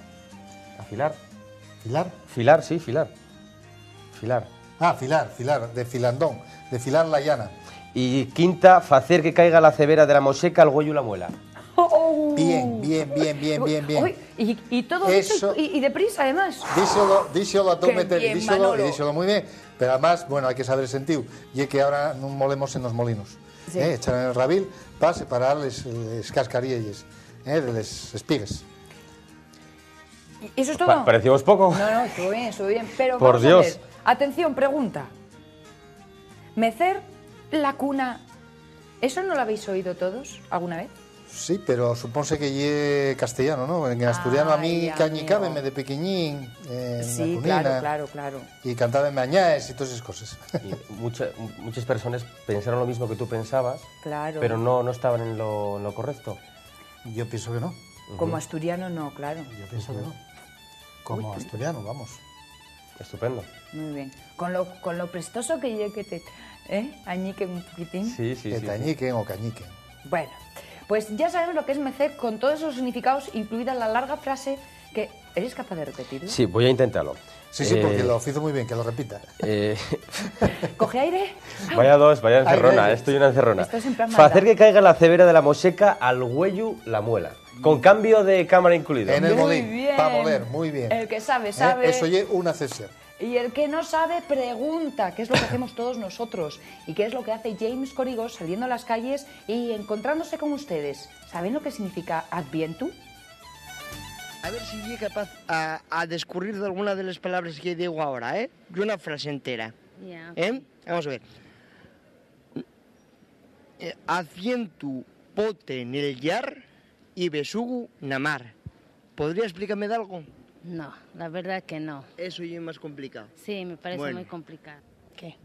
Afilar. ¿Filar? Filar, sí, filar. Filar. Ah, filar, de filandón, de filar la llana. Y quinta, facer que caiga la cebera de la moseca al huello y la muela. Bien. Uy, y todo Eso- eso y deprisa, además. Díselo a tu Qué meter, bien, díselo Manolo. y díselo muy bien. Pero además, bueno, hay que saber el sentido. Y es que ahora no molemos en los molinos. Sí. Echar en el rabil para separar les cascarillas de las espigas. ¿Y eso es todo? ¿Parecíamos poco? No, estuvo bien. Pero Por vamos a Dios. ver. Atención, pregunta. Mecer la cuna, ¿eso no lo habéis oído todos alguna vez? Sí, pero supónse que lle castellano, ¿no? En asturiano a mí cañicábeme de pequeñín, Sí, la cunina, claro. y cantábeme añaes y todas esas cosas. Y muchas personas pensaron lo mismo que tú pensabas, Claro. pero no estaban en lo correcto. Yo pienso que no. Como asturiano no, claro. Yo pienso que no. Como asturiano, vamos. Estupendo. Muy bien. Con lo prestoso que yo que te añiquen un poquitín. Sí. Que te añiquen o cañiquen. Bueno, pues ya sabemos lo que es mecer con todos esos significados, incluida la larga frase que... ¿Eres capaz de repetirlo? Sí, voy a intentarlo. Sí, porque lo hizo muy bien, que lo repita. ¿Coge aire? Vaya encerrona, estoy una encerrona. Estás en plan Facer maldad. que caiga la cebera de la moseca al huello la muela. Con cambio de cámara incluido. En el Muy molín, bien. para moler, muy bien. El que sabe, sabe. Eso es una cesión. Y el que no sabe, pregunta, que es lo que hacemos todos nosotros. Y qué es lo que hace James Corrigo saliendo a las calles y encontrándose con ustedes. ¿Saben lo que significa Adviento? A ver si soy capaz a descubrir de alguna de las palabras que digo ahora, ¿eh? Y una frase entera. Ya. Vamos a ver. Adviento pote en el yar y besugo namar. ¿Podría explicarme de algo? No, la verdad que no. Eso ya es más complicado. Sí, me parece Bueno. muy complicado. ¿Qué?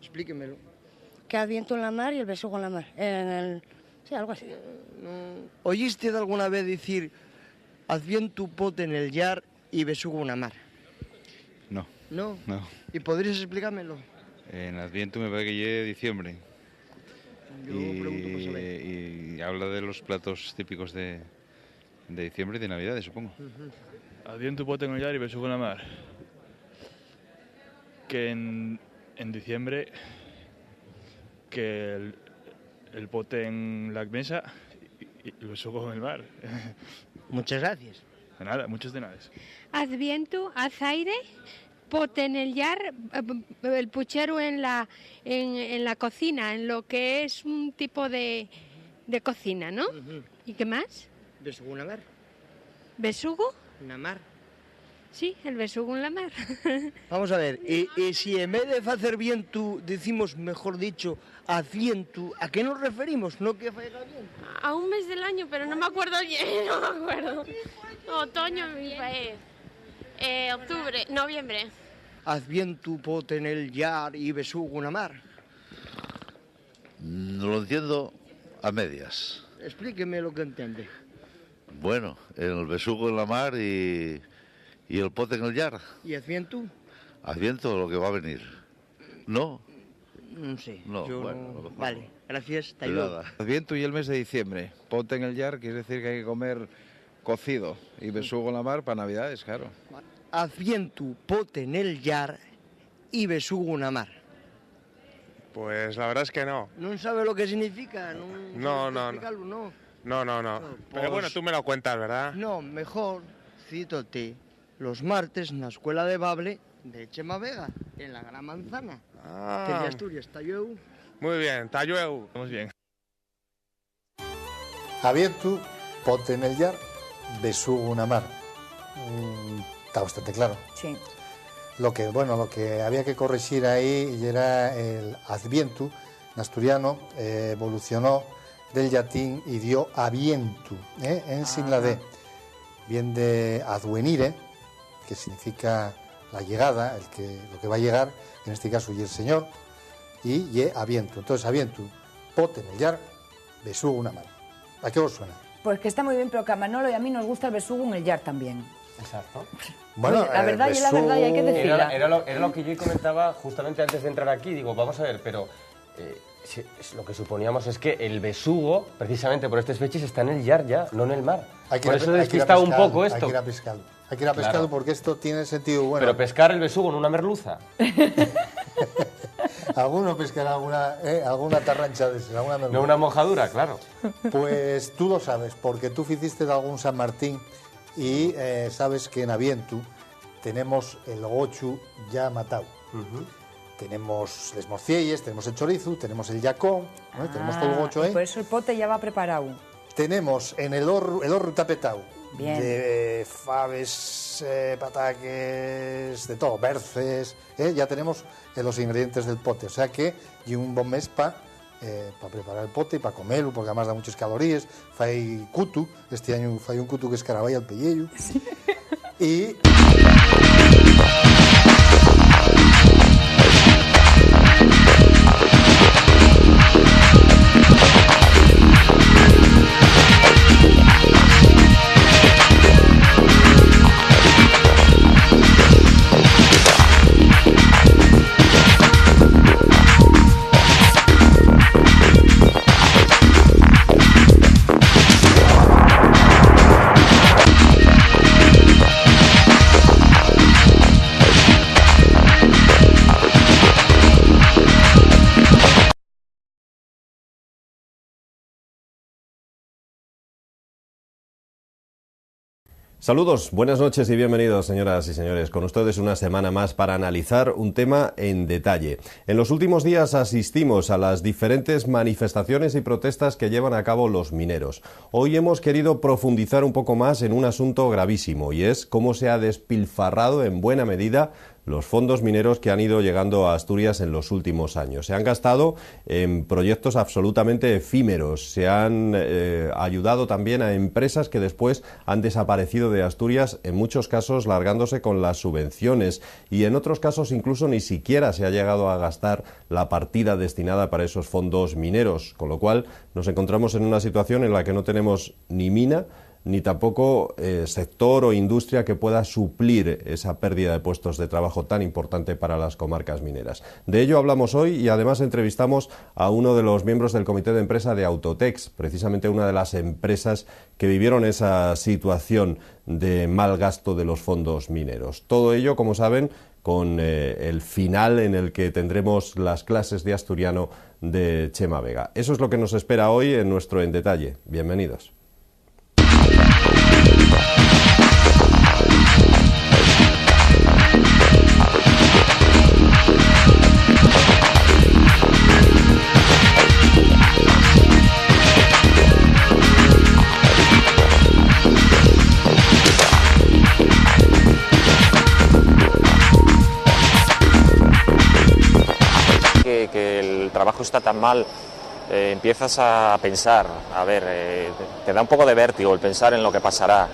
Explíquemelo. Que Adviento en la mar y el besugo en la mar. Sí, algo así. ¿Oíste de alguna vez decir Adviento pote en el yar y besugo namar? No. ¿No? No. ¿Y podrías explicármelo? En Adviento me parece que llegue diciembre. Yo pregunto por saber. Y habla de los platos típicos de diciembre y de Navidad, supongo. Adviento pote en el llar y besugo en la mar. Que en diciembre que el pote en la mesa y el besugo en el mar. Muchas gracias. De nada, muchos de nada. Adviento, azaire, pote en el yar, el puchero en la cocina, en lo que es un tipo de cocina, ¿no? ¿Y qué más? Besugo namar. ¿Besugo? Namar. Sí, el besugo en la mar. Vamos a ver, y si en vez de hacer viento decimos, mejor dicho, Adviento, ¿a qué nos referimos? ¿No que faiga viento? A un mes del año, pero no me acuerdo bien, no me acuerdo. Otoño, octubre, noviembre. Adviento pote en el yar y besugo namar. No lo entiendo a medias. Explíqueme lo que entiende. Bueno, el besugo en la mar y el pote en el yar. ¿Y Adviento? Adviento, lo que va a venir. ¿No? No sé. No, yo bueno, a lo mejor Vale, gracias. Te De ayudo. nada. Adviento y el mes de diciembre. Pote en el yar quiere decir que hay que comer cocido. Y besugo en la mar para Navidades, claro. Adviento pote en el yar y besugo namar. Pues la verdad es que no. ¿No sabe lo que significa? No, no. explicarlo, no. No. Pero bueno, tú me lo cuentas, ¿verdad? No, mejor, cítote, los martes en la escuela de Bable de Chema Vega, en la Gran Manzana. Ah. Que de Asturias, Talleu. Muy bien, Talleu. Vamos bien. Adviento, pote en el yar, besugo namar. Está bastante claro. Sí. Lo que había que corregir ahí era el Adviento, en asturiano, evolucionó del latín y dio avientu, en sin la D. Viene de advenire, que significa la llegada, lo que va a llegar, en este caso y el Señor, y ye aviento. Entonces, avientu, pote en el yar, besugo una mano. ¿A qué os suena? Pues que está muy bien, pero que a Manolo y a mí nos gusta el besugo en el yar también. Exacto. Bueno, la verdad y la verdad y hay que decirla. Era lo que yo comentaba justamente antes de entrar aquí. Digo, vamos a ver, pero lo que suponíamos es que el besugo, precisamente por estas fechas, está en el yar ya, no en el mar. Por eso despista un poco esto. Hay que ir a pescarlo. Hay que ir a pescarlo, claro, porque esto tiene sentido bueno. Pero pescar el besugo en una merluza. Alguno pescará alguna tarrancha de esas, alguna merluza. No una mojadura, claro. Pues tú lo sabes, porque tú hiciste de algún San Martín y sabes que en Avientu tenemos el gochu ya matado. Tenemos les morcielles, tenemos el chorizo, tenemos el yacón, tenemos todo el gocho ahí. Por eso el pote ya va preparado. Tenemos en el horro tapetado de faves, pataques, de todo, berces, ya tenemos los ingredientes del pote. O sea que y un bon mes para para preparar el pote, para comerlo, porque además da muchas calorías. Fai cutu, este año fai un cutu que escaraballa al pellejo. Sí. Y... Saludos, buenas noches y bienvenidos, señoras y señores. Con ustedes una semana más para analizar un tema en detalle. En los últimos días asistimos a las diferentes manifestaciones y protestas que llevan a cabo los mineros. Hoy hemos querido profundizar un poco más en un asunto gravísimo, y es cómo se ha despilfarrado en buena medida los fondos mineros que han ido llegando a Asturias en los últimos años. Se han gastado en proyectos absolutamente efímeros, se han ayudado también a empresas que después han desaparecido de Asturias, en muchos casos largándose con las subvenciones, y en otros casos incluso ni siquiera se ha llegado a gastar la partida destinada para esos fondos mineros, con lo cual nos encontramos en una situación en la que no tenemos ni mina, ni tampoco sector o industria que pueda suplir esa pérdida de puestos de trabajo tan importante para las comarcas mineras. De ello hablamos hoy y además entrevistamos a uno de los miembros del comité de empresa de Autotex, precisamente una de las empresas que vivieron esa situación de mal gasto de los fondos mineros. Todo ello, como saben, con el final en el que tendremos las clases de asturiano de Chema Vega. Eso es lo que nos espera hoy en nuestro En Detalle. Bienvenidos. Que el trabajo está tan mal, empiezas a pensar, a ver, te da un poco de vértigo el pensar en lo que pasará.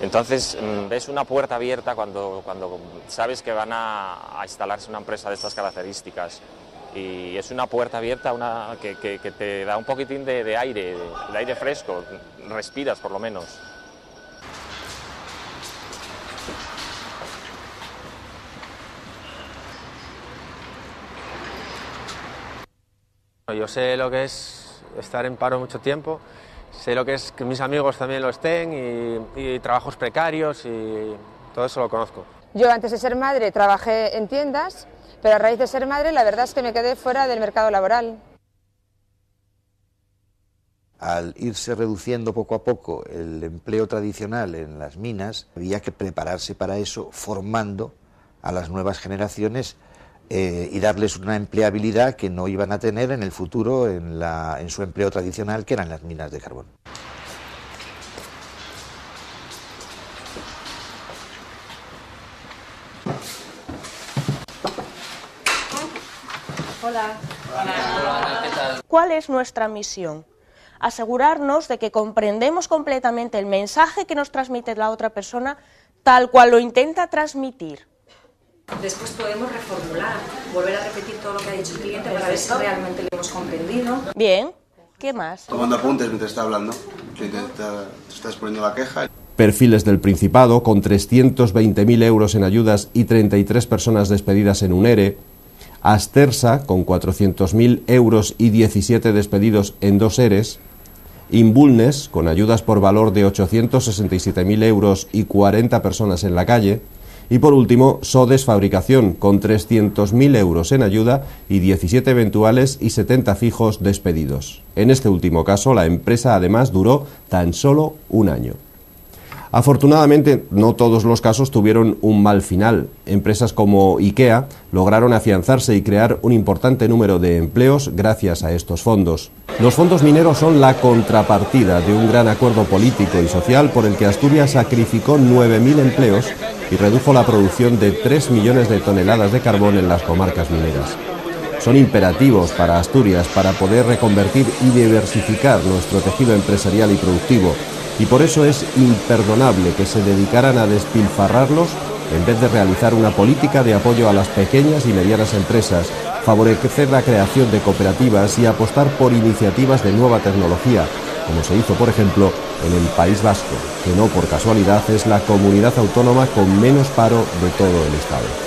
Entonces ves una puerta abierta cuando sabes que van a instalarse una empresa de estas características, y es una puerta abierta que te da un poquitín de aire fresco, respiras por lo menos. Yo sé lo que es estar en paro mucho tiempo, sé lo que es que mis amigos también lo estén, y trabajos precarios, y todo eso lo conozco. Yo antes de ser madre trabajé en tiendas, pero a raíz de ser madre la verdad es que me quedé fuera del mercado laboral. Al irse reduciendo poco a poco el empleo tradicional en las minas, había que prepararse para eso formando a las nuevas generaciones y darles una empleabilidad que no iban a tener en el futuro en su empleo tradicional, que eran las minas de carbón. Hola. Hola, ¿qué tal? ¿Cuál es nuestra misión? Asegurarnos de que comprendemos completamente el mensaje que nos transmite la otra persona tal cual lo intenta transmitir. Después podemos reformular, volver a repetir todo lo que ha dicho el cliente para ver si realmente lo hemos comprendido. Bien, ¿qué más? Tomando apuntes mientras está hablando, te estás poniendo la queja. Perfiles del Principado con 320.000 euros en ayudas y 33 personas despedidas en un ERE. Astersa con 400.000 euros y 17 despedidos en 2 ERES. Invulnes con ayudas por valor de 867.000 euros y 40 personas en la calle. Y por último, Sodes Fabricación, con 300.000 euros en ayuda y 17 eventuales y 70 fijos despedidos. En este último caso, la empresa además duró tan solo un año. Afortunadamente, no todos los casos tuvieron un mal final. Empresas como IKEA lograron afianzarse y crear un importante número de empleos gracias a estos fondos. Los fondos mineros son la contrapartida de un gran acuerdo político y social por el que Asturias sacrificó 9.000 empleos y redujo la producción de 3 millones de toneladas de carbón en las comarcas mineras. son imperativos para Asturias para poder reconvertir y diversificar nuestro tejido empresarial y productivo, y por eso es imperdonable que se dedicaran a despilfarrarlos en vez de realizar una política de apoyo a las pequeñas y medianas empresas, favorecer la creación de cooperativas y apostar por iniciativas de nueva tecnología, como se hizo, por ejemplo, en el País Vasco, que no por casualidad es la comunidad autónoma con menos paro de todo el Estado.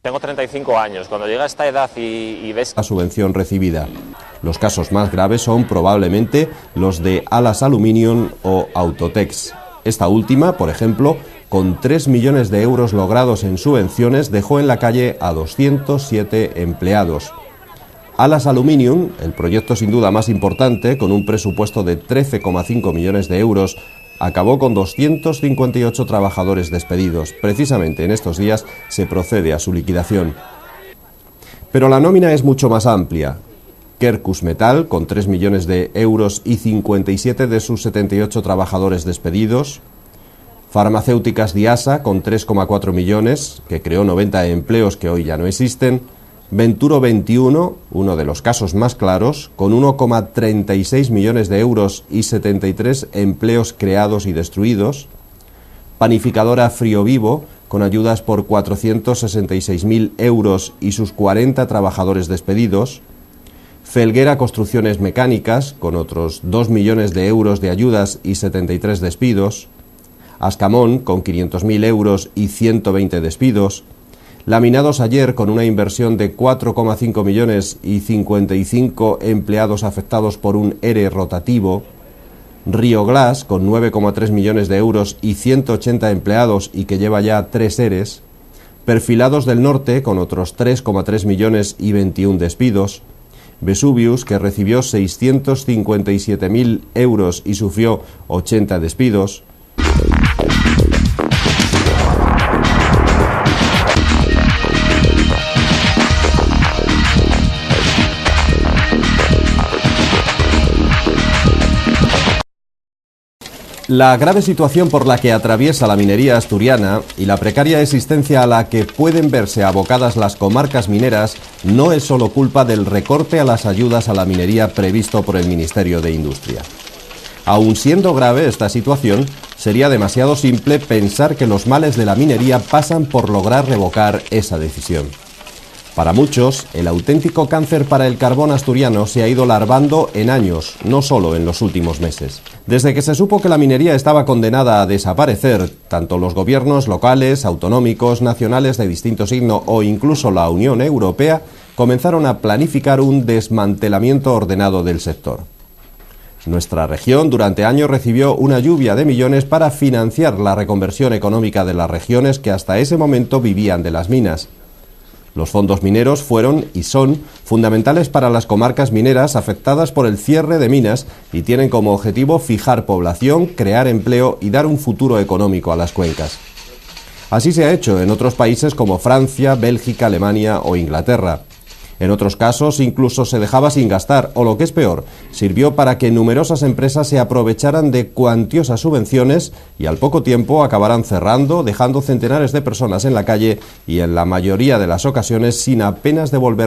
Tengo 35 años. Cuando llega a esta edad y ves la subvención recibida. Los casos más graves son probablemente los de Alas Aluminium o Autotex. Esta última, por ejemplo, con 3 millones de euros logrados en subvenciones, dejó en la calle a 207 empleados. Alas Aluminium, el proyecto sin duda más importante, con un presupuesto de 13,5 millones de euros, acabó con 258 trabajadores despedidos. Precisamente en estos días se procede a su liquidación. Pero la nómina es mucho más amplia. Kerkus Metal, con 3 millones de euros y 57 de sus 78 trabajadores despedidos. Farmacéuticas Diasa, con 3,4 millones, que creó 90 empleos que hoy ya no existen. Venturo 21, uno de los casos más claros, con 1,36 millones de euros y 73 empleos creados y destruidos. Panificadora Frío Vivo, con ayudas por 466.000 euros y sus 40 trabajadores despedidos. Felguera Construcciones Mecánicas, con otros 2 millones de euros de ayudas y 73 despidos. Ascamón, con 500.000 euros y 120 despidos. Laminados Ayer, con una inversión de 4,5 millones y 55 empleados afectados por un ERE rotativo. Río Glass, con 9,3 millones de euros y 180 empleados y que lleva ya 3 EREs. Perfilados del Norte, con otros 3,3 millones y 21 despidos. Vesuvius, que recibió 657.000 euros y sufrió 80 despidos. La grave situación por la que atraviesa la minería asturiana y la precaria existencia a la que pueden verse abocadas las comarcas mineras no es solo culpa del recorte a las ayudas a la minería previsto por el Ministerio de Industria. Aun siendo grave esta situación, sería demasiado simple pensar que los males de la minería pasan por lograr revocar esa decisión. Para muchos, el auténtico cáncer para el carbón asturiano se ha ido larvando en años, no solo en los últimos meses. Desde que se supo que la minería estaba condenada a desaparecer, tanto los gobiernos locales, autonómicos, nacionales de distinto signo o incluso la Unión Europea comenzaron a planificar un desmantelamiento ordenado del sector. Nuestra región durante años recibió una lluvia de millones para financiar la reconversión económica de las regiones que hasta ese momento vivían de las minas. Los fondos mineros fueron y son fundamentales para las comarcas mineras afectadas por el cierre de minas y tienen como objetivo fijar población, crear empleo y dar un futuro económico a las cuencas. Así se ha hecho en otros países como Francia, Bélgica, Alemania o Inglaterra. En otros casos incluso se dejaba sin gastar o, lo que es peor, sirvió para que numerosas empresas se aprovecharan de cuantiosas subvenciones y al poco tiempo acabaran cerrando, dejando centenares de personas en la calle y en la mayoría de las ocasiones sin apenas devolver la